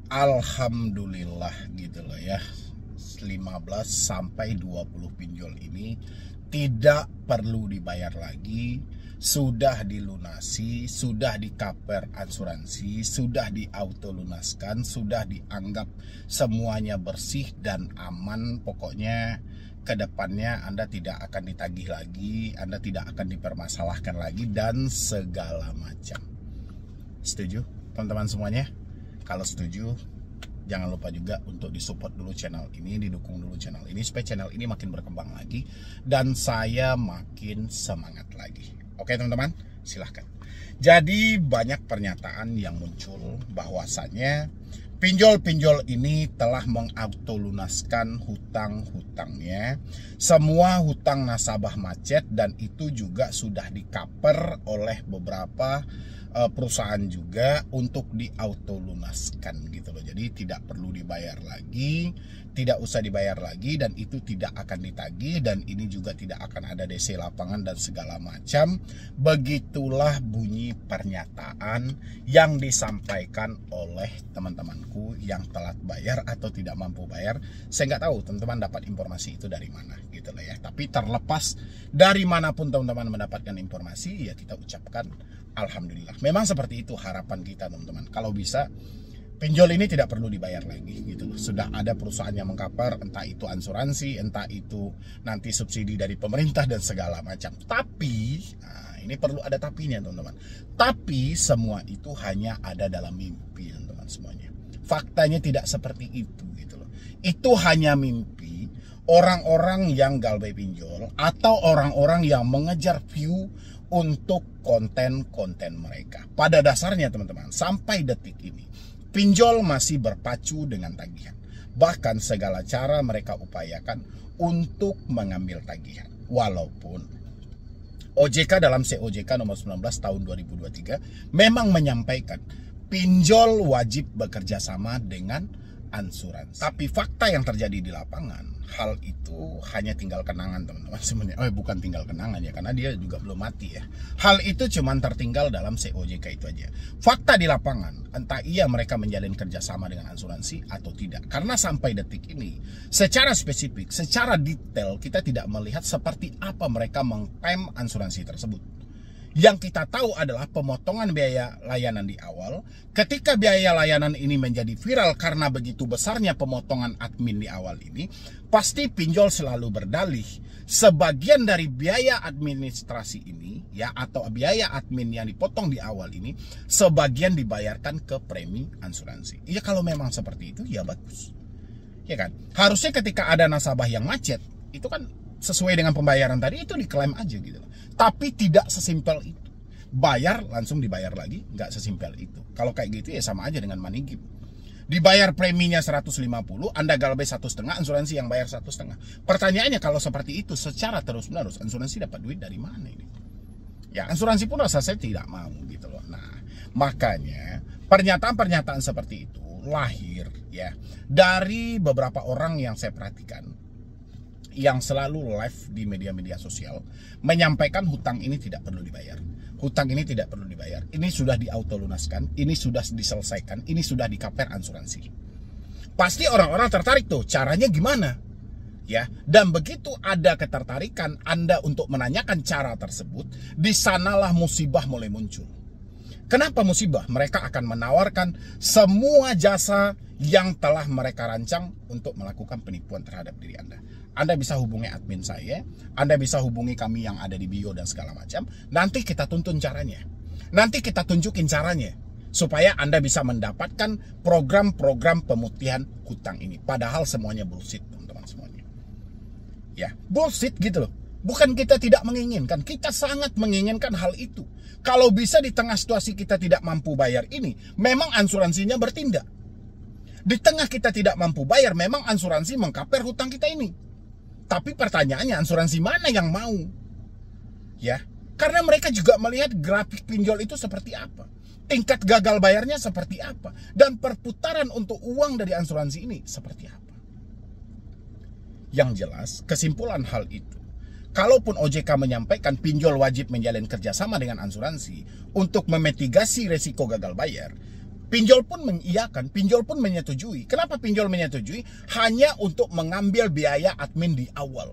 Alhamdulillah gitu loh ya, 15 sampai 20 pinjol ini tidak perlu dibayar lagi, sudah dilunasi, sudah di-cover asuransi, sudah diauto-lunaskan, sudah dianggap semuanya bersih dan aman. Pokoknya kedepannya Anda tidak akan ditagih lagi, Anda tidak akan dipermasalahkan lagi dan segala macam. Setuju teman-teman semuanya? Kalau setuju, jangan lupa juga untuk disupport dulu channel ini, didukung dulu channel ini supaya channel ini makin berkembang lagi dan saya makin semangat lagi. Oke teman-teman, silahkan. Jadi banyak pernyataan yang muncul bahwasannya pinjol-pinjol ini telah mengautolunaskan hutang-hutangnya. Semua hutang nasabah macet dan itu juga sudah di-cover oleh beberapa perusahaan juga untuk diautolunaskan gitu loh. Jadi tidak perlu dibayar lagi, tidak usah dibayar lagi, dan itu tidak akan ditagih, dan ini juga tidak akan ada DC lapangan dan segala macam. Begitulah bunyi pernyataan yang disampaikan oleh teman-temanku yang telat bayar atau tidak mampu bayar. Saya nggak tahu teman-teman dapat informasi itu dari mana gitu loh ya. Tapi terlepas dari manapun teman-teman mendapatkan informasi, ya kita ucapkan alhamdulillah. Memang seperti itu harapan kita teman-teman. Kalau bisa pinjol ini tidak perlu dibayar lagi gitu loh. Sudah ada perusahaan yang mengcover, entah itu asuransi, entah itu nanti subsidi dari pemerintah dan segala macam. Tapi ini perlu ada tapinya teman-teman. Tapi semua itu hanya ada dalam mimpi teman-teman semuanya. Faktanya tidak seperti itu gitu loh. Itu hanya mimpi orang-orang yang galbay pinjol atau orang-orang yang mengejar view untuk konten-konten mereka. Pada dasarnya teman-teman, sampai detik ini pinjol masih berpacu dengan tagihan. Bahkan segala cara mereka upayakan untuk mengambil tagihan. Walaupun OJK dalam COJK nomor 19 tahun 2023 memang menyampaikan pinjol wajib bekerja sama dengan asuransi. Tapi fakta yang terjadi di lapangan, hal itu hanya tinggal kenangan teman-teman sebenarnya. Bukan tinggal kenangan ya, karena dia juga belum mati ya. Hal itu cuma tertinggal dalam COJK itu aja. Fakta di lapangan, entah iya mereka menjalin kerjasama dengan asuransi atau tidak. Karena sampai detik ini, secara spesifik, secara detail, kita tidak melihat seperti apa mereka mengklaim asuransi tersebut. Yang kita tahu adalah pemotongan biaya layanan di awal. Ketika biaya layanan ini menjadi viral karena begitu besarnya pemotongan admin di awal ini, pasti pinjol selalu berdalih sebagian dari biaya administrasi ini ya, atau biaya admin yang dipotong di awal ini sebagian dibayarkan ke premi asuransi. Ya kalau memang seperti itu ya bagus. Ya kan? Harusnya ketika ada nasabah yang macet, itu kan sesuai dengan pembayaran tadi itu diklaim aja gitu. Tapi tidak sesimpel itu. Bayar langsung dibayar lagi, nggak sesimpel itu. Kalau kayak gitu ya sama aja dengan money give. Dibayar preminya 150, Anda galbay 1,5, asuransi yang bayar 1,5. Pertanyaannya kalau seperti itu secara terus-menerus, asuransi dapat duit dari mana ini? Ya asuransi pun rasa saya tidak mau gitu loh. Nah makanya pernyataan-pernyataan seperti itu lahir ya dari beberapa orang yang saya perhatikan, yang selalu live di media-media sosial menyampaikan hutang ini tidak perlu dibayar. Hutang ini tidak perlu dibayar. Ini sudah diautolunaskan, ini sudah diselesaikan, ini sudah di-cover asuransi. Pasti orang-orang tertarik tuh, caranya gimana? Ya, dan begitu ada ketertarikan Anda untuk menanyakan cara tersebut, di sanalah musibah mulai muncul. Kenapa musibah? Mereka akan menawarkan semua jasa yang telah mereka rancang untuk melakukan penipuan terhadap diri Anda. Anda bisa hubungi admin saya, Anda bisa hubungi kami yang ada di bio dan segala macam. Nanti kita tuntun caranya. Nanti kita tunjukin caranya. Supaya Anda bisa mendapatkan program-program pemutihan hutang ini. Padahal semuanya bullshit teman-teman semuanya. Ya, bullshit gitu loh. Bukan kita tidak menginginkan, kita sangat menginginkan hal itu. Kalau bisa di tengah situasi kita tidak mampu bayar ini, memang asuransinya bertindak. Di tengah kita tidak mampu bayar, memang asuransi mengcover hutang kita ini. Tapi pertanyaannya asuransi mana yang mau? Ya, karena mereka juga melihat grafik pinjol itu seperti apa. Tingkat gagal bayarnya seperti apa. Dan perputaran untuk uang dari asuransi ini seperti apa. Yang jelas, kesimpulan hal itu, kalaupun OJK menyampaikan pinjol wajib menjalin kerjasama dengan asuransi untuk memitigasi resiko gagal bayar, Pinjol pun mengiyakan, pinjol pun menyetujui. Kenapa pinjol menyetujui? Hanya untuk mengambil biaya admin di awal.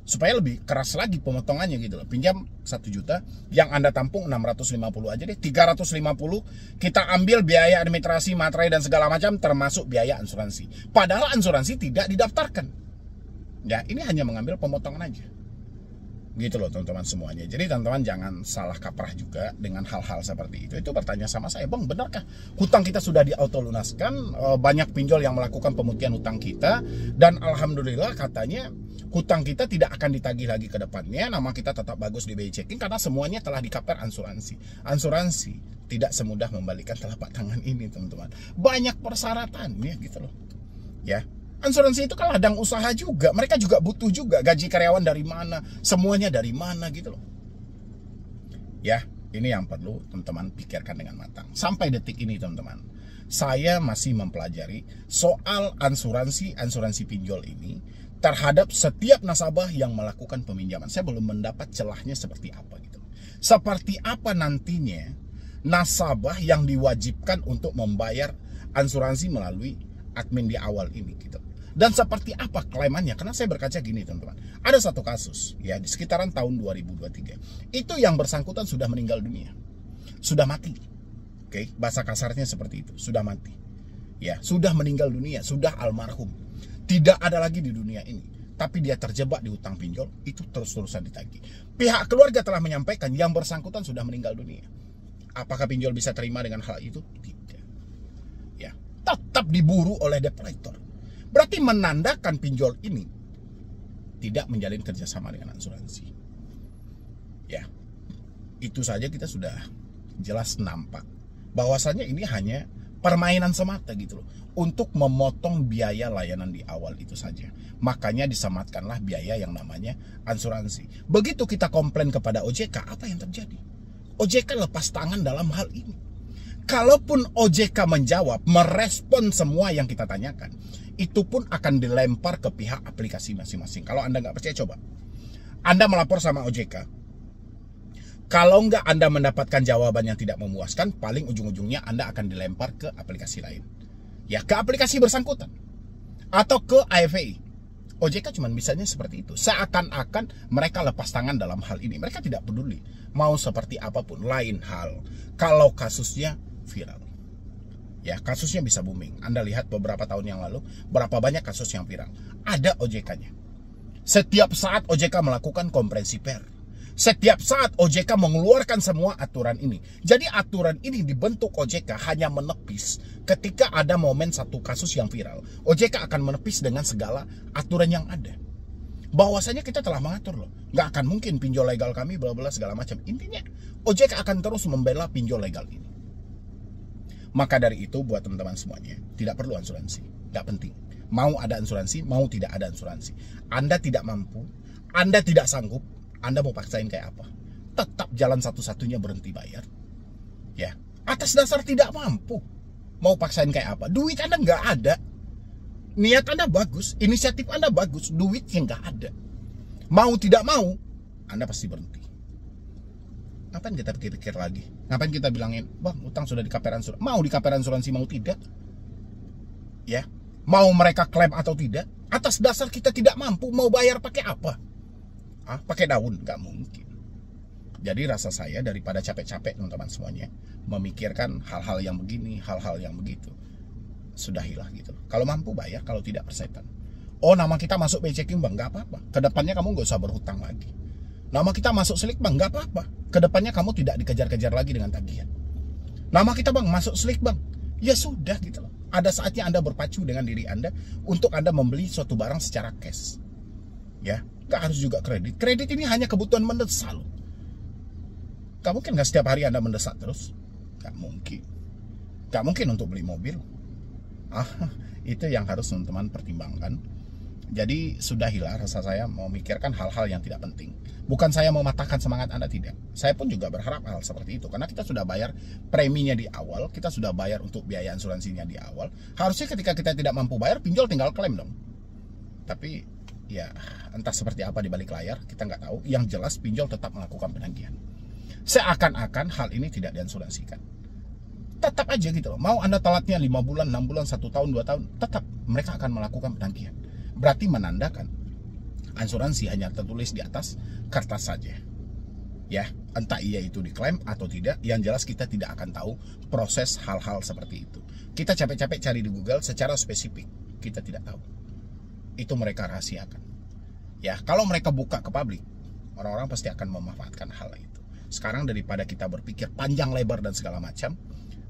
Supaya lebih keras lagi pemotongannya gitu loh. Pinjam 1 juta, yang Anda tampung 650 aja deh. 350 kita ambil biaya administrasi, materai dan segala macam termasuk biaya asuransi. Padahal asuransi tidak didaftarkan. Ya, ini hanya mengambil pemotongan aja. Gitu loh teman-teman semuanya. Jadi teman-teman jangan salah kaprah juga dengan hal-hal seperti itu. Itu bertanya sama saya, Bang, benarkah hutang kita sudah diautolunaskan? Banyak pinjol yang melakukan pemutihan hutang kita, dan alhamdulillah katanya hutang kita tidak akan ditagih lagi ke depannya. Nama kita tetap bagus di BI Checking karena semuanya telah di-cover asuransi. Asuransi tidak semudah membalikan telapak tangan ini, teman-teman. Banyak persyaratannya gitu loh. Ya. Asuransi itu kan ladang usaha juga. Mereka juga butuh juga gaji karyawan dari mana, semuanya dari mana gitu loh. Ya, ini yang perlu teman-teman pikirkan dengan matang. Sampai detik ini teman-teman, saya masih mempelajari soal asuransi pinjol ini terhadap setiap nasabah yang melakukan peminjaman. Saya belum mendapat celahnya seperti apa gitu. Seperti apa nantinya nasabah yang diwajibkan untuk membayar asuransi melalui admin di awal ini gitu. Dan seperti apa klaimannya? Karena saya berkaca gini teman-teman. Ada satu kasus ya di sekitaran tahun 2023. Itu yang bersangkutan sudah meninggal dunia. Sudah mati. Oke, bahasa kasarnya seperti itu, sudah mati. Ya, sudah meninggal dunia, sudah almarhum. Tidak ada lagi di dunia ini. Tapi dia terjebak di hutang pinjol, itu terus-terusan ditagih. Pihak keluarga telah menyampaikan yang bersangkutan sudah meninggal dunia. Apakah pinjol bisa terima dengan hal itu? Tidak. Ya, tetap diburu oleh debt collector. Berarti menandakan pinjol ini tidak menjalin kerjasama dengan asuransi. Ya, itu saja kita sudah jelas nampak bahwasannya ini hanya permainan semata gitu loh, untuk memotong biaya layanan di awal itu saja. Makanya disematkanlah biaya yang namanya asuransi. Begitu kita komplain kepada OJK, apa yang terjadi? OJK lepas tangan dalam hal ini. Kalaupun OJK menjawab, merespon semua yang kita tanyakan, itu pun akan dilempar ke pihak aplikasi masing-masing. Kalau Anda nggak percaya, coba Anda melapor sama OJK. Kalau nggak Anda mendapatkan jawaban yang tidak memuaskan, paling ujung-ujungnya Anda akan dilempar ke aplikasi lain. Ya, ke aplikasi bersangkutan. Atau ke AFI. OJK cuma bisanya seperti itu. Seakan-akan mereka lepas tangan dalam hal ini. Mereka tidak peduli. Mau seperti apapun. Lain hal kalau kasusnya viral. Ya, kasusnya bisa booming. Anda lihat beberapa tahun yang lalu, berapa banyak kasus yang viral. Ada OJK-nya. Setiap saat OJK melakukan konferensi pers. Setiap saat OJK mengeluarkan semua aturan ini. Jadi aturan ini dibentuk OJK hanya menepis ketika ada momen satu kasus yang viral. OJK akan menepis dengan segala aturan yang ada. Bahwasanya kita telah mengatur loh. Nggak akan mungkin pinjol legal kami bla bla segala macam. Intinya OJK akan terus membela pinjol legal ini. Maka dari itu buat teman-teman semuanya, tidak perlu asuransi. Nggak penting. Mau ada asuransi, mau tidak ada asuransi. Anda tidak mampu, Anda tidak sanggup, Anda mau paksain kayak apa? Tetap jalan satu-satunya berhenti bayar. Ya, atas dasar tidak mampu. Mau paksain kayak apa? Duit Anda nggak ada. Niat Anda bagus, inisiatif Anda bagus, duitnya nggak ada. Mau tidak mau, Anda pasti berhenti. Ngapain kita pikir-pikir lagi? Ngapain kita bilangin, Bang, utang sudah di cover asuransi? Mau di cover asuransi, mau tidak? Ya, mau mereka klaim atau tidak? Atas dasar kita tidak mampu, mau bayar pakai apa? Pakai daun? Nggak mungkin. Jadi rasa saya daripada capek-capek teman-teman semuanya memikirkan hal-hal yang begini, hal-hal yang begitu, sudahilah gitu. Kalau mampu bayar, kalau tidak persetan. Oh, nama kita masuk BI Checking, Bang, nggak apa-apa. Kedepannya kamu nggak usah berhutang lagi. Nama kita masuk Slick, Bang, nggak apa-apa. Kedepannya kamu tidak dikejar-kejar lagi dengan tagihan. Nama kita, Bang, masuk Slick, Bang. Ya sudah gitu loh. Ada saatnya Anda berpacu dengan diri Anda untuk Anda membeli suatu barang secara cash. Ya, nggak harus juga kredit. Kredit ini hanya kebutuhan mendesak loh. Gak mungkin nggak setiap hari Anda mendesak terus. Gak mungkin. Gak mungkin untuk beli mobil. Itu yang harus teman-teman pertimbangkan. Jadi sudahilah rasa saya memikirkan hal-hal yang tidak penting. Bukan saya mematahkan semangat Anda, tidak. Saya pun juga berharap hal seperti itu. Karena kita sudah bayar preminya di awal. Kita sudah bayar untuk biaya asuransinya di awal. Harusnya ketika kita tidak mampu bayar, pinjol tinggal klaim dong. Tapi ya entah seperti apa di balik layar, kita nggak tahu. Yang jelas pinjol tetap melakukan penagihan. Seakan-akan hal ini tidak diasuransikan. tetap aja gitu loh. Mau Anda telatnya 5 bulan, 6 bulan, 1 tahun, 2 tahun, tetap mereka akan melakukan penanggihan. Berarti menandakan asuransi hanya tertulis di atas kertas saja. Ya, entah iya itu diklaim atau tidak, yang jelas kita tidak akan tahu proses hal-hal seperti itu. Kita capek-capek cari di Google secara spesifik, kita tidak tahu. Itu mereka rahasiakan. Ya, kalau mereka buka ke publik, orang-orang pasti akan memanfaatkan hal itu. Sekarang daripada kita berpikir panjang lebar dan segala macam,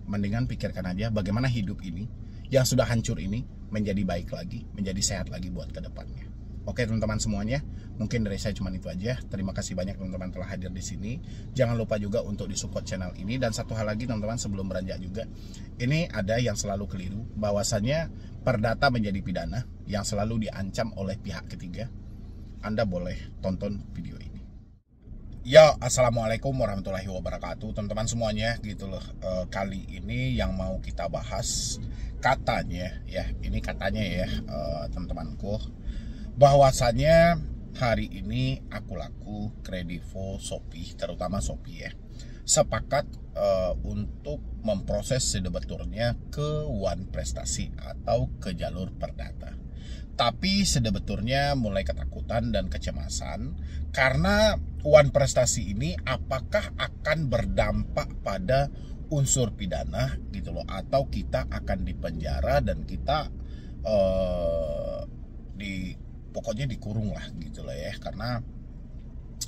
mendingan pikirkan aja bagaimana hidup ini yang sudah hancur ini menjadi baik lagi, menjadi sehat lagi buat ke depannya. Oke teman-teman semuanya, mungkin dari saya cuma itu aja. Terima kasih banyak teman-teman telah hadir di sini. Jangan lupa juga untuk disupport channel ini. Dan satu hal lagi teman-teman sebelum beranjak juga, ini ada yang selalu keliru, bahwasannya perdata menjadi pidana yang selalu diancam oleh pihak ketiga. Anda boleh tonton video ini. Ya, assalamualaikum warahmatullahi wabarakatuh teman-teman semuanya gitu loh. Kali ini yang mau kita bahas katanya ya, ini katanya ya teman-temanku, bahwasannya hari ini Aku Laku, Kredivo, Shopee, terutama Shopee ya, sepakat untuk memproses sedebeturnya ke One Prestasi atau ke jalur perdata. Tapi sedebeturnya mulai ketakutan dan kecemasan karena One Prestasi ini apakah akan berdampak pada unsur pidana gitu loh, atau kita akan dipenjara dan kita pokoknya dikurung lah gitu loh ya, karena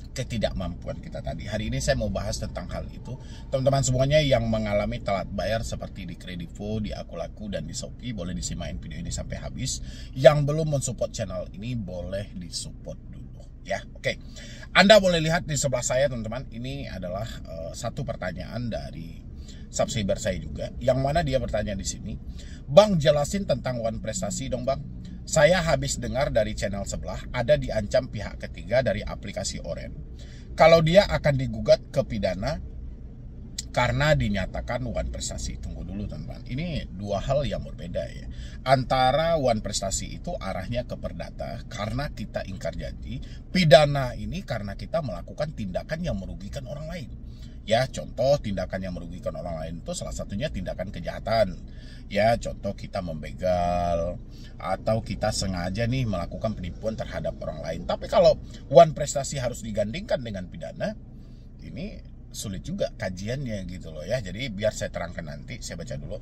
ketidakmampuan kita tadi. Hari ini saya mau bahas tentang hal itu. Teman-teman semuanya yang mengalami telat bayar seperti di Kredivo, di Aku Laku, dan di Shopee, boleh disimain video ini sampai habis. Yang belum mensupport channel ini boleh disupport dulu ya. Oke, Anda boleh lihat di sebelah saya teman-teman, ini adalah satu pertanyaan dari subscriber saya juga, yang mana dia bertanya di sini, "Bang, jelasin tentang One Prestasi dong Bang. Saya habis dengar dari channel sebelah ada diancam pihak ketiga dari aplikasi Oren. Kalau dia akan digugat ke pidana karena dinyatakan One Prestasi." Tunggu dulu teman-teman, ini dua hal yang berbeda ya. Antara One Prestasi itu arahnya ke perdata karena kita ingkar janji, pidana ini karena kita melakukan tindakan yang merugikan orang lain. Ya, contoh tindakan yang merugikan orang lain itu salah satunya tindakan kejahatan. Ya, contoh kita membegal atau kita sengaja nih melakukan penipuan terhadap orang lain. Tapi kalau One Prestasi harus digandingkan dengan pidana, ini sulit juga kajiannya gitu loh ya. Jadi biar saya terangkan nanti, saya baca dulu.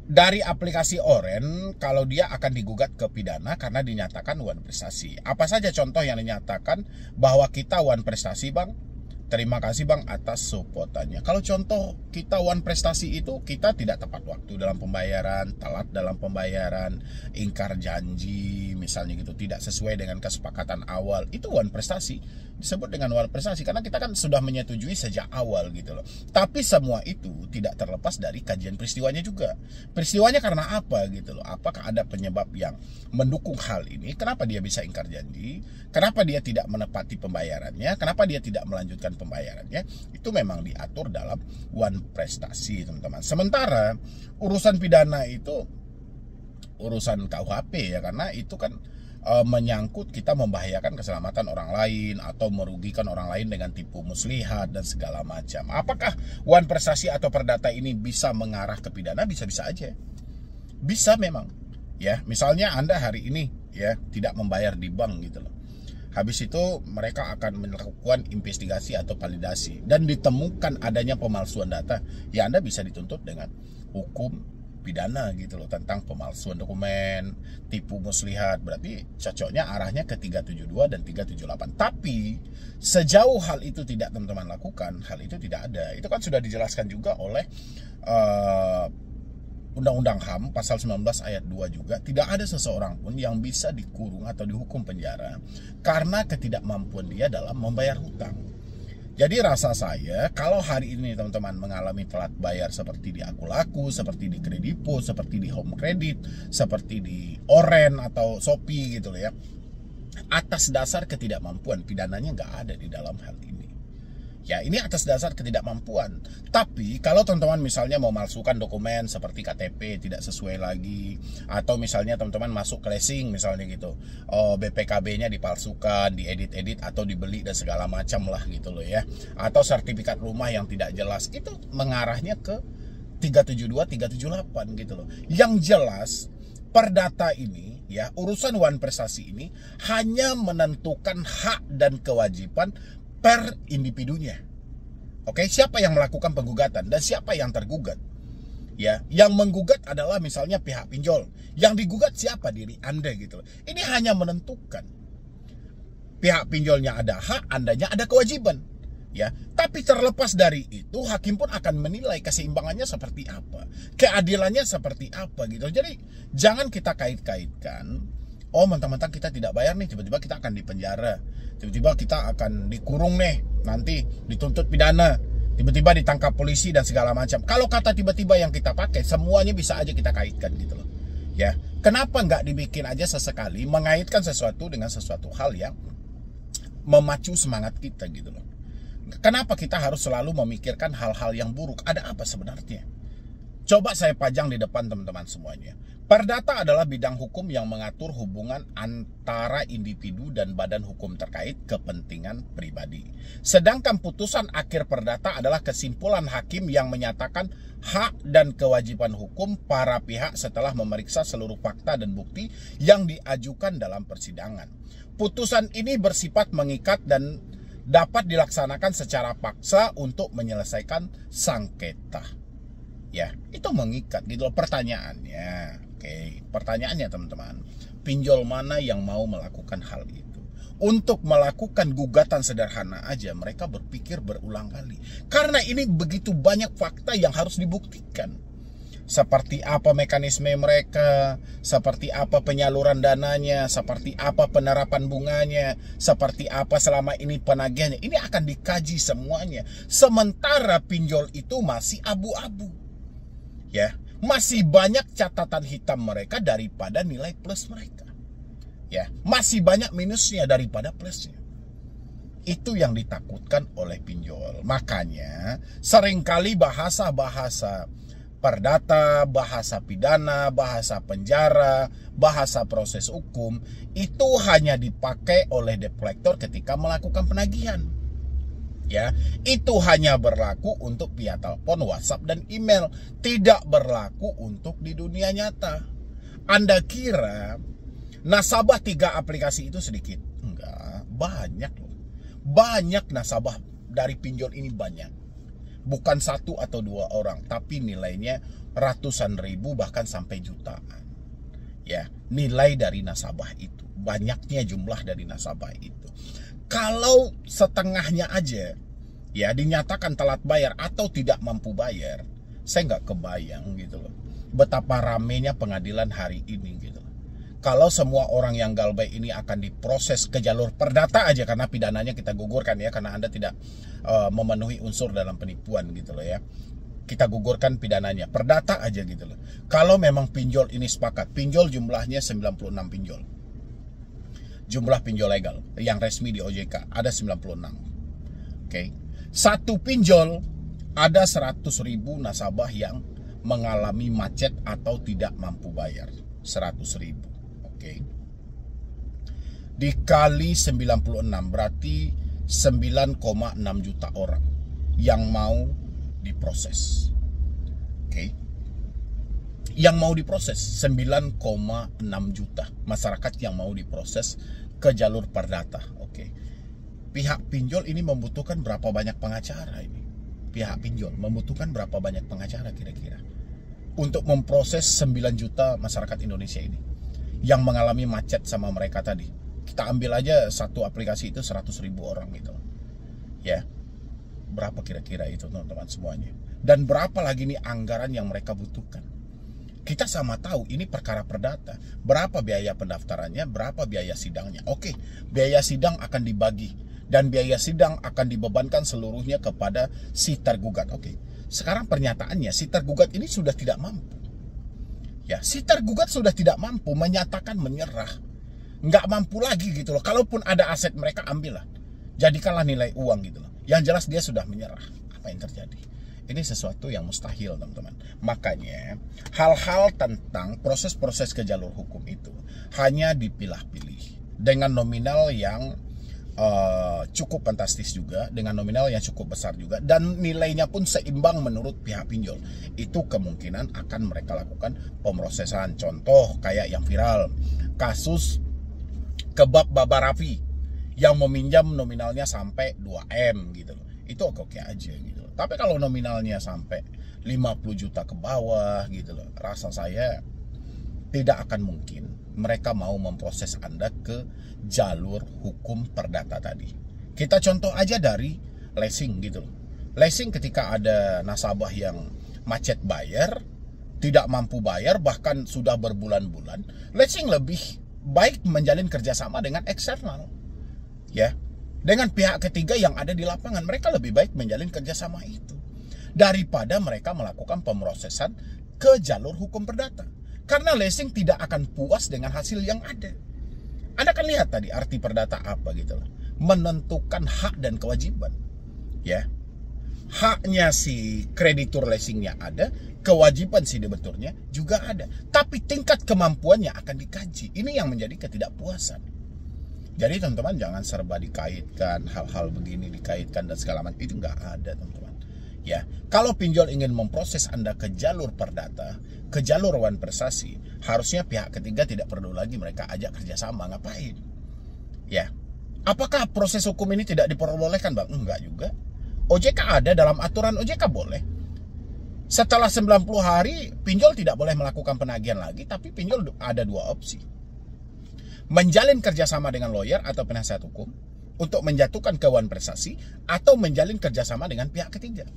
Dari aplikasi Oren, kalau dia akan digugat ke pidana karena dinyatakan One Prestasi. Apa saja contoh yang dinyatakan bahwa kita One Prestasi Bang? Terima kasih Bang atas supportannya. Kalau contoh kita One Prestasi itu kita tidak tepat waktu dalam pembayaran, telat dalam pembayaran, ingkar janji misalnya gitu, tidak sesuai dengan kesepakatan awal, itu One Prestasi. Disebut dengan One Prestasi karena kita kan sudah menyetujui sejak awal gitu loh. Tapi semua itu tidak terlepas dari kajian peristiwanya juga. Peristiwanya karena apa gitu loh? Apakah ada penyebab yang mendukung hal ini? Kenapa dia bisa ingkar janji? Kenapa dia tidak menepati pembayarannya? Kenapa dia tidak melanjutkan pembayarannya? Itu memang diatur dalam One Prestasi teman-teman. Sementara urusan pidana itu urusan KUHP ya, karena itu kan menyangkut kita membahayakan keselamatan orang lain atau merugikan orang lain dengan tipu muslihat dan segala macam. Apakah One Prestasi atau perdata ini bisa mengarah ke pidana? Bisa-bisa aja. Bisa memang. Ya, misalnya Anda hari ini ya tidak membayar di bank gitu loh. Habis itu mereka akan melakukan investigasi atau validasi dan ditemukan adanya pemalsuan data. Ya, Anda bisa dituntut dengan hukum pidana gitu loh tentang pemalsuan dokumen, tipu muslihat. Berarti cocoknya arahnya ke 372 dan 378. Tapi sejauh hal itu tidak teman-teman lakukan, hal itu tidak ada. Itu kan sudah dijelaskan juga oleh Undang-Undang HAM pasal 19 ayat 2 juga, tidak ada seseorang pun yang bisa dikurung atau dihukum penjara karena ketidakmampuan dia dalam membayar hutang. Jadi rasa saya kalau hari ini teman-teman mengalami telat bayar seperti di Aku Laku, seperti di Kredivo, seperti di Home Credit, seperti di Oren atau Shopee gitu loh ya, atas dasar ketidakmampuan, pidananya nggak ada di dalam hal ini. Ya, ini atas dasar ketidakmampuan. Tapi kalau teman-teman misalnya mau malsukan dokumen seperti KTP tidak sesuai lagi, atau misalnya teman-teman masuk classing misalnya gitu, BPKB-nya dipalsukan, diedit-edit atau dibeli dan segala macam lah gitu loh ya. Atau sertifikat rumah yang tidak jelas, itu mengarahnya ke 372, 378 gitu loh. Yang jelas Perdata ini ya, urusan Wan Prestasi ini hanya menentukan hak dan kewajiban per individunya. Oke, siapa yang melakukan penggugatan dan siapa yang tergugat? Ya, yang menggugat adalah misalnya pihak pinjol. Yang digugat siapa? Diri Anda gitu. Ini hanya menentukan. Pihak pinjolnya ada hak, Andanya ada kewajiban. Ya, tapi terlepas dari itu, hakim pun akan menilai keseimbangannya seperti apa, keadilannya seperti apa gitu. Jadi jangan kita kait-kaitkan. Oh, mentang-mentang kita tidak bayar nih, tiba-tiba kita akan dipenjara, tiba-tiba kita akan dikurung nih, nanti dituntut pidana, tiba-tiba ditangkap polisi dan segala macam. Kalau kata tiba-tiba yang kita pakai, semuanya bisa aja kita kaitkan gitu loh. Ya, kenapa nggak dibikin aja sesekali mengaitkan sesuatu dengan sesuatu hal yang memacu semangat kita gitu loh. Kenapa kita harus selalu memikirkan hal-hal yang buruk? Ada apa sebenarnya? Coba saya pajang di depan teman-teman semuanya. Perdata adalah bidang hukum yang mengatur hubungan antara individu dan badan hukum terkait kepentingan pribadi. Sedangkan putusan akhir perdata adalah kesimpulan hakim yang menyatakan hak dan kewajiban hukum para pihak setelah memeriksa seluruh fakta dan bukti yang diajukan dalam persidangan. Putusan ini bersifat mengikat dan dapat dilaksanakan secara paksa untuk menyelesaikan sengketa. Ya, itu mengikat gitu loh pertanyaannya. Oke, pertanyaannya teman-teman, pinjol mana yang mau melakukan hal itu? Untuk melakukan gugatan sederhana aja mereka berpikir berulang kali. Karena ini begitu banyak fakta yang harus dibuktikan. Seperti apa mekanisme mereka, seperti apa penyaluran dananya, seperti apa penerapan bunganya, seperti apa selama ini penagihannya. Ini akan dikaji semuanya. Sementara pinjol itu masih abu-abu. Ya, masih banyak catatan hitam mereka daripada nilai plus mereka. Ya, masih banyak minusnya daripada plusnya. Itu yang ditakutkan oleh pinjol. Makanya seringkali bahasa-bahasa perdata, bahasa pidana, bahasa penjara, bahasa proses hukum itu hanya dipakai oleh debt collector ketika melakukan penagihan. Ya, itu hanya berlaku untuk via telepon, WhatsApp, dan email. Tidak berlaku untuk di dunia nyata. Anda kira nasabah 3 aplikasi itu sedikit? Enggak, banyak loh. Banyak nasabah dari pinjol ini banyak. Bukan 1 atau 2 orang, tapi nilainya ratusan ribu bahkan sampai jutaan. Ya, nilai dari nasabah itu. Banyaknya jumlah dari nasabah itu. Kalau setengahnya aja ya dinyatakan telat bayar atau tidak mampu bayar, saya nggak kebayang gitu loh betapa ramenya pengadilan hari ini gitu loh. Kalau semua orang yang galbay ini akan diproses ke jalur perdata aja, karena pidananya kita gugurkan ya, karena Anda tidak memenuhi unsur dalam penipuan gitu loh ya, kita gugurkan pidananya, perdata aja gitu loh. Kalau memang pinjol ini sepakat, pinjol jumlahnya 96 pinjol. Jumlah pinjol legal yang resmi di OJK ada 96. Oke. Satu pinjol ada 100.000 nasabah yang mengalami macet atau tidak mampu bayar. 100.000. Oke. Dikali 96 berarti 9,6 juta orang yang mau diproses. Oke. Yang mau diproses 9,6 juta masyarakat yang mau diproses ke jalur perdata. Oke. Pihak pinjol ini membutuhkan berapa banyak pengacara ini? Pihak pinjol membutuhkan berapa banyak pengacara kira-kira untuk memproses 9 juta masyarakat Indonesia ini yang mengalami macet sama mereka tadi. Kita ambil aja satu aplikasi itu 100.000 orang gitu. Ya. Berapa kira-kira itu teman-teman semuanya? Dan berapa lagi nih anggaran yang mereka butuhkan? Kita sama tahu ini perkara perdata. Berapa biaya pendaftarannya, berapa biaya sidangnya. Oke, biaya sidang akan dibagi dan biaya sidang akan dibebankan seluruhnya kepada si tergugat. Oke, sekarang pernyataannya si tergugat ini sudah tidak mampu. Ya, si tergugat sudah tidak mampu, menyatakan menyerah. Nggak mampu lagi gitu loh. Kalaupun ada aset mereka ambillah. Jadikanlah nilai uang gitu loh. Yang jelas dia sudah menyerah. Apa yang terjadi? Ini sesuatu yang mustahil, teman-teman. Makanya hal-hal tentang proses-proses ke jalur hukum itu hanya dipilah-pilih dengan nominal yang cukup fantastis juga, dengan nominal yang cukup besar juga, dan nilainya pun seimbang menurut pihak pinjol. Itu kemungkinan akan mereka lakukan pemrosesan. Contoh kayak yang viral, kasus kebab Baba Raffi yang meminjam nominalnya sampai 2M gitu loh. Itu oke-oke aja gitu loh. Tapi kalau nominalnya sampai 50 juta ke bawah gitu loh, rasa saya tidak akan mungkin mereka mau memproses Anda ke jalur hukum perdata tadi. Kita contoh aja dari leasing gitu loh. Leasing ketika ada nasabah yang macet bayar, tidak mampu bayar, bahkan sudah berbulan-bulan, leasing lebih baik menjalin kerjasama dengan eksternal. Ya, dengan pihak ketiga yang ada di lapangan, mereka lebih baik menjalin kerjasama itu daripada mereka melakukan pemrosesan ke jalur hukum perdata. Karena leasing tidak akan puas dengan hasil yang ada. Anda kan lihat tadi arti perdata apa gitu loh. Menentukan hak dan kewajiban. Ya. Haknya si kreditur leasingnya ada, kewajiban si debiturnya juga ada. Tapi tingkat kemampuannya akan dikaji. Ini yang menjadi ketidakpuasan. Jadi teman-teman jangan serba dikaitkan, hal-hal begini dikaitkan dan segala macam, itu nggak ada teman-teman. Ya, kalau pinjol ingin memproses Anda ke jalur perdata, ke jalur wan prestasi, harusnya pihak ketiga tidak perlu lagi mereka ajak kerjasama. Ngapain? Ya, apakah proses hukum ini tidak diperbolehkan, Bang? Enggak juga. OJK ada, dalam aturan OJK boleh. Setelah 90 hari, pinjol tidak boleh melakukan penagihan lagi, tapi pinjol ada dua opsi. Menjalin kerjasama dengan lawyer atau penasihat hukum untuk menjatuhkan ke wan prestasi, atau menjalin kerjasama dengan pihak ketiga.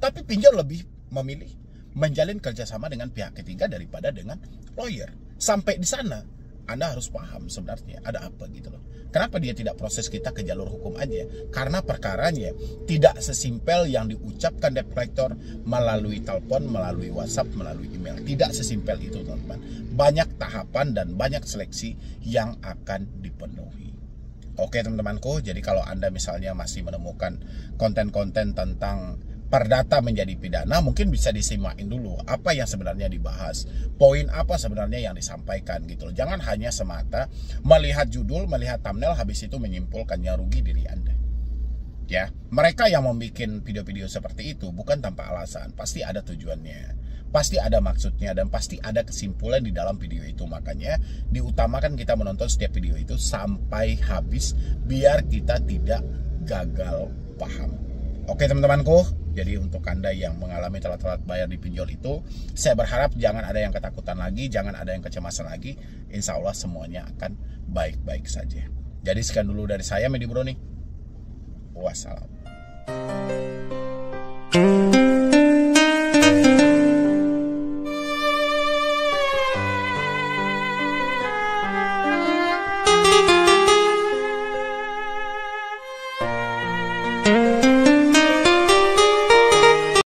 Tapi pinjol lebih memilih menjalin kerjasama dengan pihak ketiga daripada dengan lawyer. Sampai di sana Anda harus paham sebenarnya ada apa gitu loh. Kenapa dia tidak proses kita ke jalur hukum aja? Karena perkaranya tidak sesimpel yang diucapkan debt collector melalui telepon, melalui WhatsApp, melalui email. Tidak sesimpel itu teman-teman. Banyak tahapan dan banyak seleksi yang akan dipenuhi. Oke teman-temanku, jadi kalau Anda misalnya masih menemukan konten-konten tentang perdata menjadi pidana, mungkin bisa disimakin dulu apa yang sebenarnya dibahas, poin apa sebenarnya yang disampaikan gitu loh. Jangan hanya semata melihat judul, melihat thumbnail, habis itu menyimpulkannya rugi diri Anda. Ya, mereka yang membuat video-video seperti itu bukan tanpa alasan, pasti ada tujuannya. Pasti ada maksudnya dan pasti ada kesimpulan di dalam video itu. Makanya diutamakan kita menonton setiap video itu sampai habis biar kita tidak gagal paham. Oke teman-temanku, jadi untuk Anda yang mengalami telat-telat bayar di pinjol itu, saya berharap jangan ada yang ketakutan lagi, jangan ada yang kecemasan lagi. Insya Allah semuanya akan baik-baik saja. Jadi sekian dulu dari saya, Medi Broni. Wassalam.